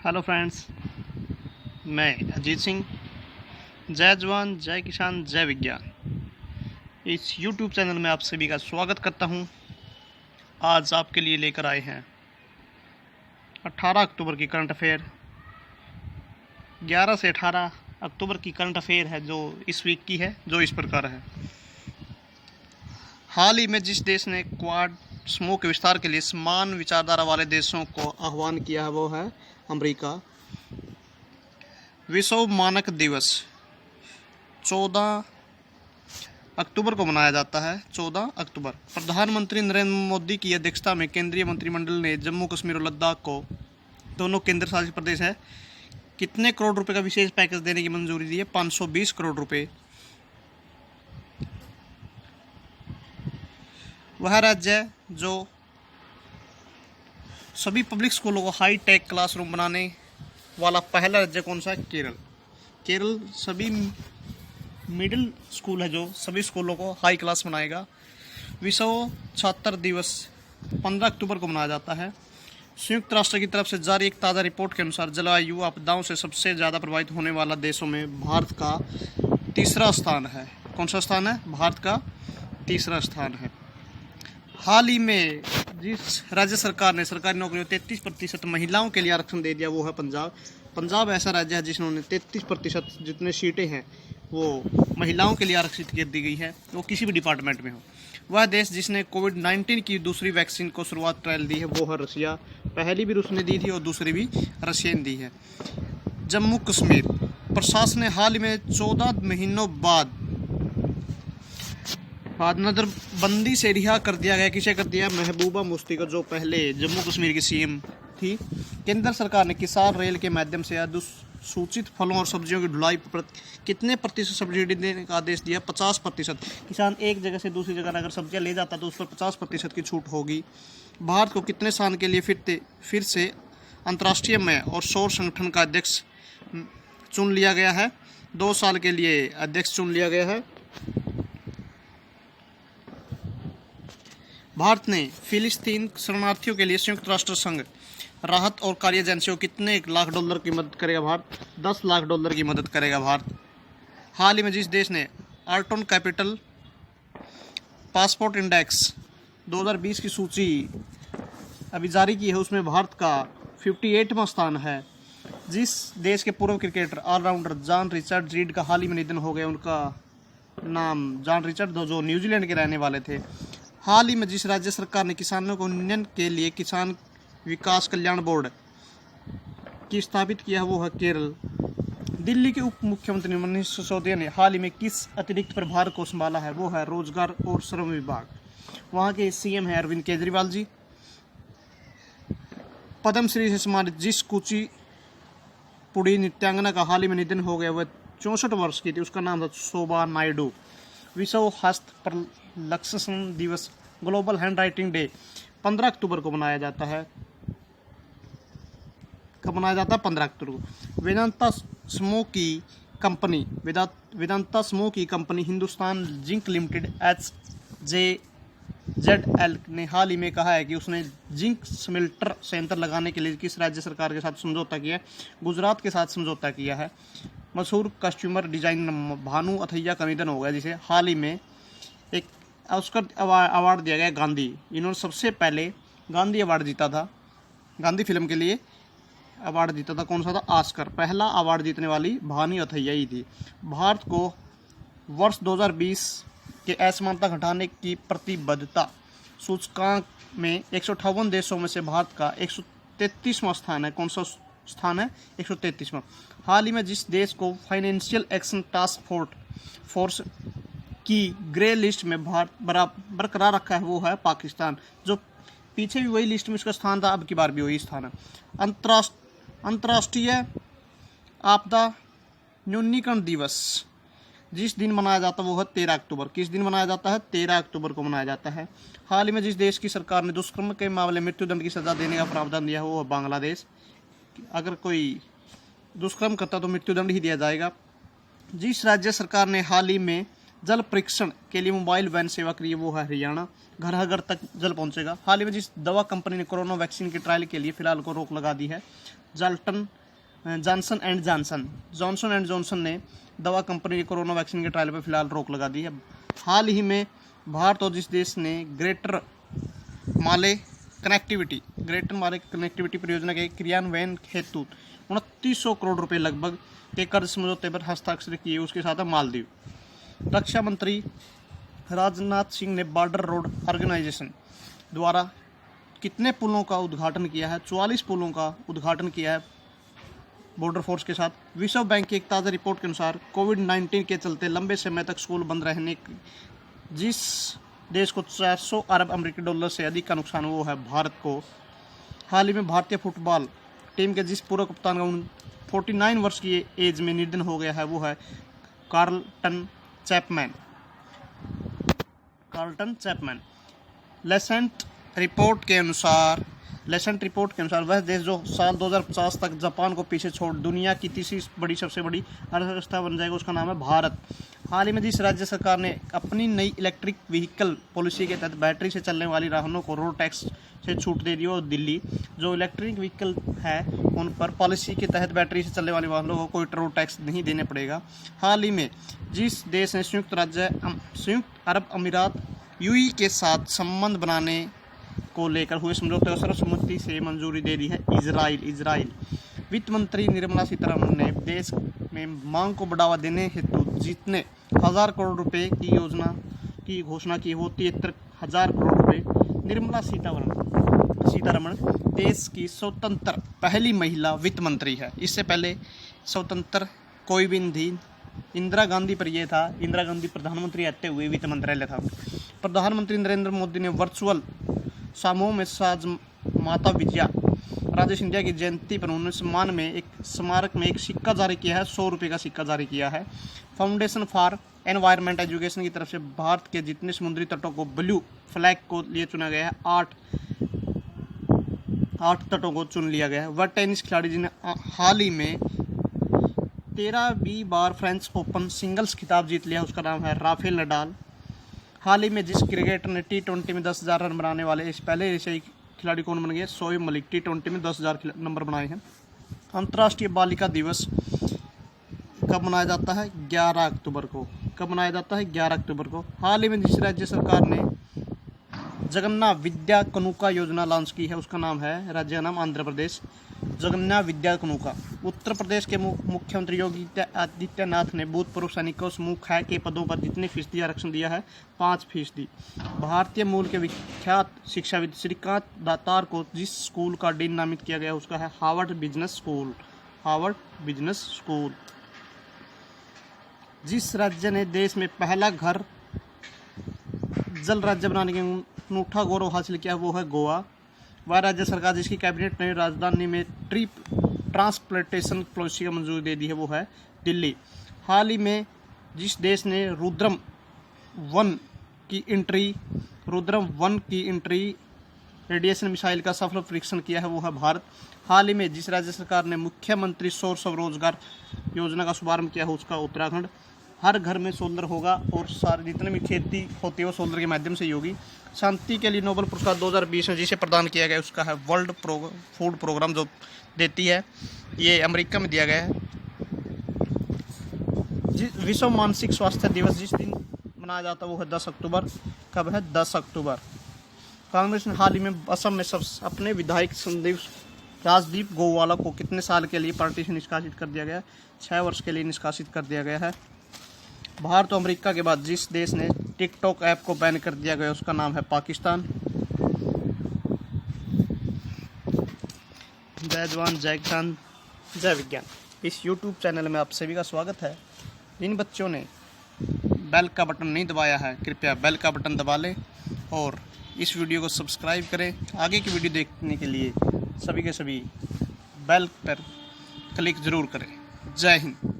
Hello friends, मैं अजीत सिंह। जय जवान जय किसान जय विज्ञान इस यूट्यूब चैनल में आप सभी का स्वागत करता हूं। आज आपके लिए लेकर आए हैं 18 अक्टूबर की करंट अफेयर। 11 से 18 अक्टूबर की करंट अफेयर है जो इस वीक की है, जो इस प्रकार है। हाल ही में जिस देश ने क्वाड समूह के विस्तार के लिए समान विचारधारा वाले देशों को आह्वान किया है वो है अमेरिका। विश्व मानक दिवस 14 अक्टूबर को मनाया जाता है। 14 अक्टूबर प्रधानमंत्री नरेंद्र मोदी की अध्यक्षता में केंद्रीय मंत्रिमंडल ने जम्मू कश्मीर और लद्दाख को, दोनों केंद्र शासित प्रदेश है, कितने करोड़ रुपए का विशेष पैकेज देने की मंजूरी दी है? 520 करोड़ रुपए। वह राज्य है जो सभी पब्लिक स्कूलों को हाई टेक क्लासरूम बनाने वाला पहला राज्य कौन सा है? केरल। केरल सभी मिडिल स्कूल है जो सभी स्कूलों को हाई क्लास बनाएगा। विश्व छात्र दिवस 15 अक्टूबर को मनाया जाता है। संयुक्त राष्ट्र की तरफ से जारी एक ताज़ा रिपोर्ट के अनुसार जलवायु आपदाओं से सबसे ज़्यादा प्रभावित होने वाला देशों में भारत का तीसरा स्थान है। कौन सा स्थान है? भारत का तीसरा स्थान है। हाल ही में जिस राज्य सरकार ने सरकारी नौकरियों 33% महिलाओं के लिए आरक्षण दे दिया वो है पंजाब। पंजाब ऐसा राज्य है जिसने 33% जितने सीटें हैं वो महिलाओं के लिए आरक्षित कर दी गई है, वो किसी भी डिपार्टमेंट में हो। वह देश जिसने कोविड-19 की दूसरी वैक्सीन को शुरुआत ट्रायल दी है वो है रसिया। पहली भी रूस ने दी थी और दूसरी भी रशिया ने दी है। जम्मू कश्मीर प्रशासन ने हाल ही में 14 महीनों बाद नजरबंदी से रिहा कर दिया गया। किसे कर दिया? महबूबा मुफ्ती को, जो पहले जम्मू कश्मीर की सीएम थी। केंद्र सरकार ने किसान रेल के माध्यम से अनुसूचित फलों और सब्जियों की ढुलाई पर कितने प्रतिशत सब्सिडी देने का आदेश दिया? 50%। किसान एक जगह से दूसरी जगह अगर सब्जियां ले जाता तो उस पर 50% की छूट होगी। भारत को कितने साल के लिए फिर से अंतर्राष्ट्रीय मय और सौर संगठन का अध्यक्ष चुन लिया गया है? 2 साल के लिए अध्यक्ष चुन लिया गया है। भारत ने फिलिस्तीन शरणार्थियों के लिए संयुक्त राष्ट्र संघ राहत और कार्य एजेंसी को कितने लाख डॉलर की मदद करेगा? भारत 10 लाख डॉलर की मदद करेगा भारत। हाल ही में जिस देश ने आर्टन कैपिटल पासपोर्ट इंडेक्स 2020 की सूची अभी जारी की है उसमें भारत का 58वां स्थान है। जिस देश के पूर्व cricketer all rounder John Richard Reid का हाल ही में निधन हो गया, उनका नाम जॉन रिचर्ड जो न्यूजीलैंड के रहने वाले थे। हाल ही में जिस राज्य सरकार ने किसानों को उन्नयन के लिए किसान विकास कल्याण बोर्ड की स्थापित किया है वो है केरल। दिल्ली के उप मुख्यमंत्री मनीष सिसोदिया ने हाल ही में किस अतिरिक्त प्रभार को संभाला है? वो है रोजगार और श्रम विभाग। वहाँ के सीएम है अरविंद केजरीवाल जी। पद्मश्री से सम्मानित जिस कुचिपुड़ी नृत्यांगना का हाल ही में निधन हो गया वह 64 वर्ष की थी, उसका नाम था शोभा नायडू। विश्व हस्त प्रलक्षण दिवस ग्लोबल हैंड राइटिंग डे 15 अक्टूबर को मनाया जाता है। कब मनाया जाता है? 15 अक्टूबर को। वेदांता समूह की company Hindustan zinc limited HJZL ने हाल ही में कहा है कि उसने जिंक स्मेल्टर सेंटर लगाने के लिए किस राज्य सरकार के साथ समझौता किया है? गुजरात के साथ समझौता किया है। मशहूर कस्ट्यूमर डिजाइनर भानु अथैया का निधन हो गया, जिसे हाल ही में एक ऑस्कर अवार्ड दिया गया गांधी। इन्होंने सबसे पहले गांधी अवार्ड जीता था, गांधी फिल्म के लिए अवार्ड जीता था। कौन सा था? ऑस्कर। पहला अवार्ड जीतने वाली भानु अथैया ही थी। भारत को वर्ष 2020 के असमानता घटाने की प्रतिबद्धता सूचकांक में 158 देशों में से भारत का 133वां स्थान है। कौन सा स्थान है? 133वां। हाल ही में जिस देश को फाइनेंशियल एक्शन टास्क फोर्स की ग्रे लिस्ट में भारत बरकरार रखा है वो है पाकिस्तान। जो पीछे भी वही लिस्ट में उसका स्थान था, अब की बार भी वही स्थान है। अंतर्राष्ट्रीय आपदा न्यूनीकरण दिवस जिस दिन मनाया जाता है वो है 13 अक्टूबर। किस दिन मनाया जाता है? 13 अक्टूबर को मनाया जाता है। हाल ही में जिस देश की सरकार ने दुष्कर्म के मामले में मृत्युदंड की सजा देने का प्रावधान दिया है वो है बांग्लादेश। अगर कोई दुष्कर्म करता तो मृत्युदंड ही दिया जाएगा। जिस राज्य सरकार ने हाल ही में जल परीक्षण के लिए मोबाइल वैन सेवा करिए, वो है हरियाणा। घर घर तक जल पहुंचेगा। हाल ही में जिस दवा कंपनी ने कोरोना वैक्सीन के ट्रायल के लिए फिलहाल को रोक लगा दी है, जॉनसन एंड जॉनसन ने दवा कंपनी के कोरोना वैक्सीन के ट्रायल पर फिलहाल रोक लगा दी है। हाल ही में भारत और जिस देश ने ग्रेटर माले कनेक्टिविटी परियोजना के क्रियान्वयन हेतु 2900 करोड़ रुपए लगभग के कर्ज समझौते पर हस्ताक्षर किए, उसके साथ है मालदीव। रक्षा मंत्री राजनाथ सिंह ने बॉर्डर रोड ऑर्गेनाइजेशन द्वारा कितने पुलों का उद्घाटन किया है? 44 पुलों का उद्घाटन किया है बॉर्डर फोर्स के साथ। विश्व बैंक की एक ताज़ा रिपोर्ट के अनुसार कोविड-19 के चलते लंबे समय तक स्कूल बंद रहने जिस देश को 400 अरब अमेरिकी डॉलर से अधिक का नुकसान वो है भारत को। हाल ही में भारतीय फुटबॉल टीम के जिस पूर्व कप्तान का 49 वर्ष की एज में निधन हो गया है, वो है कार्लटन चैपमैन। लेसेंट रिपोर्ट के अनुसार वह देश जो साल 2050 तक जापान को पीछे छोड़ दुनिया की तीसरी सबसे बड़ी अर्थव्यवस्था बन जाएगा, उसका नाम है भारत। हाल ही में जिस राज्य सरकार ने अपनी नई इलेक्ट्रिक व्हीकल पॉलिसी के तहत बैटरी से चलने वाली वाहनों को रोड टैक्स से छूट दे दी है, और दिल्ली जो इलेक्ट्रिक व्हीकल है उन पर पॉलिसी के तहत बैटरी से चलने वाली वाहनों को कोई रोड टैक्स नहीं देने पड़ेगा। हाल ही में जिस देश ने संयुक्त अरब अमीरात यूएई के साथ संबंध बनाने को लेकर हुए समझौते को सर्वसम्मति से मंजूरी दे दी है, इजराइल। वित्त मंत्री निर्मला सीतारमण ने देश में मांग को बढ़ावा देने हेतु जितने 1000 करोड़ रुपए की योजना की घोषणा की, वो 73,000 करोड़ रुपए। निर्मला सीतारमण देश की स्वतंत्र पहली महिला वित्त मंत्री है। इससे पहले स्वतंत्र कोई भी नहीं थी, इंदिरा गांधी पर यह था। इंदिरा गांधी प्रधानमंत्री रहते हुए वित्त मंत्रालय था। प्रधानमंत्री नरेंद्र मोदी ने वर्चुअल समूह में साज माता विजया राजे सिंधिया की जयंती पर उन्होंने सम्मान में एक स्मारक में एक सिक्का जारी किया है, 100 रुपये का सिक्का जारी किया है। फाउंडेशन फॉर एनवायरमेंट एजुकेशन की तरफ से भारत के जितने समुद्री तटों को ब्लू फ्लैग को लिए चुना गया है, 8 तटों को चुन लिया गया है। वह टेनिस खिलाड़ी जिन्हें हाल ही में 13वीं बार फ्रेंच ओपन सिंगल्स खिताब जीत लिया, उसका नाम है राफेल नडाल। हाल ही में जिस क्रिकेटर ने T20 में 10,000 रन बनाने वाले इस पहले एशियाई खिलाड़ी कौन बन गए? शोएब मलिक। T20 में 10,000 नंबर बनाए हैं। अंतर्राष्ट्रीय बालिका दिवस कब मनाया जाता है? 11 अक्टूबर को। कब मनाया जाता है? 11 अक्टूबर को। हाल ही में जिस राज्य सरकार ने जगन्ना विद्या कनुका योजना लॉन्च की है, उसका नाम है, राज्य का नाम आंध्र प्रदेश। जगन्ना विद्या कनुका। उत्तर प्रदेश के मुख्यमंत्री योगी आदित्यनाथ ने भूतपूर्व सैनिकों समूह ख के पदों पर जितने फीसदी आरक्षण दिया है, 5%। भारतीय मूल के विख्यात शिक्षाविद श्रीकांत दातार को जिस स्कूल का डीन नामित किया गया, उसका है हार्वर्ड बिजनेस स्कूल। जिस राज्य ने देश में पहला घर जल राज्य बनाने के अनूठा गौरव हासिल किया, वो है गोवा। वह राज्य सरकार जिसकी कैबिनेट ने राजधानी में ट्री ट्रांसप्लांटेशन पॉलिसी को मंजूरी दे दी है, वो है दिल्ली। हाल ही में जिस देश ने रुद्रम 1 की इंट्री रेडिएशन मिसाइल का सफल परीक्षण किया है, वो है भारत। हाल ही में जिस राज्य सरकार ने मुख्यमंत्री सौर स्वरोजगार योजना का शुभारंभ किया है, उसका उत्तराखंड। हर घर में सोलर होगा और सारे जितने भी खेती होती है वो सोलर के माध्यम से ही होगी। शांति के लिए नोबेल पुरस्कार 2020 में जिसे प्रदान किया गया, उसका है वर्ल्ड फूड प्रोग्राम जो देती है, ये अमेरिका में दिया गया है। विश्व मानसिक स्वास्थ्य दिवस जिस दिन मनाया जाता है वो है 10 अक्टूबर। कब है? 10 अक्टूबर। कांग्रेस ने हाल ही में असम में अपने विधायक राजदीप गोवाला को कितने साल के लिए पार्टी से निष्कासित कर दिया गया? 6 वर्ष के लिए निष्कासित कर दिया गया है। भारत और अमेरिका के बाद जिस देश ने टिकटॉक ऐप को बैन कर दिया गया, उसका नाम है पाकिस्तान। जय जवान जय किसान जय विज्ञान। इस YouTube चैनल में आप सभी का स्वागत है। जिन बच्चों ने बेल का बटन नहीं दबाया है, कृपया बेल का बटन दबा लें और इस वीडियो को सब्सक्राइब करें। आगे की वीडियो देखने के लिए सभी के सभी बेल पर क्लिक ज़रूर करें। जय हिंद।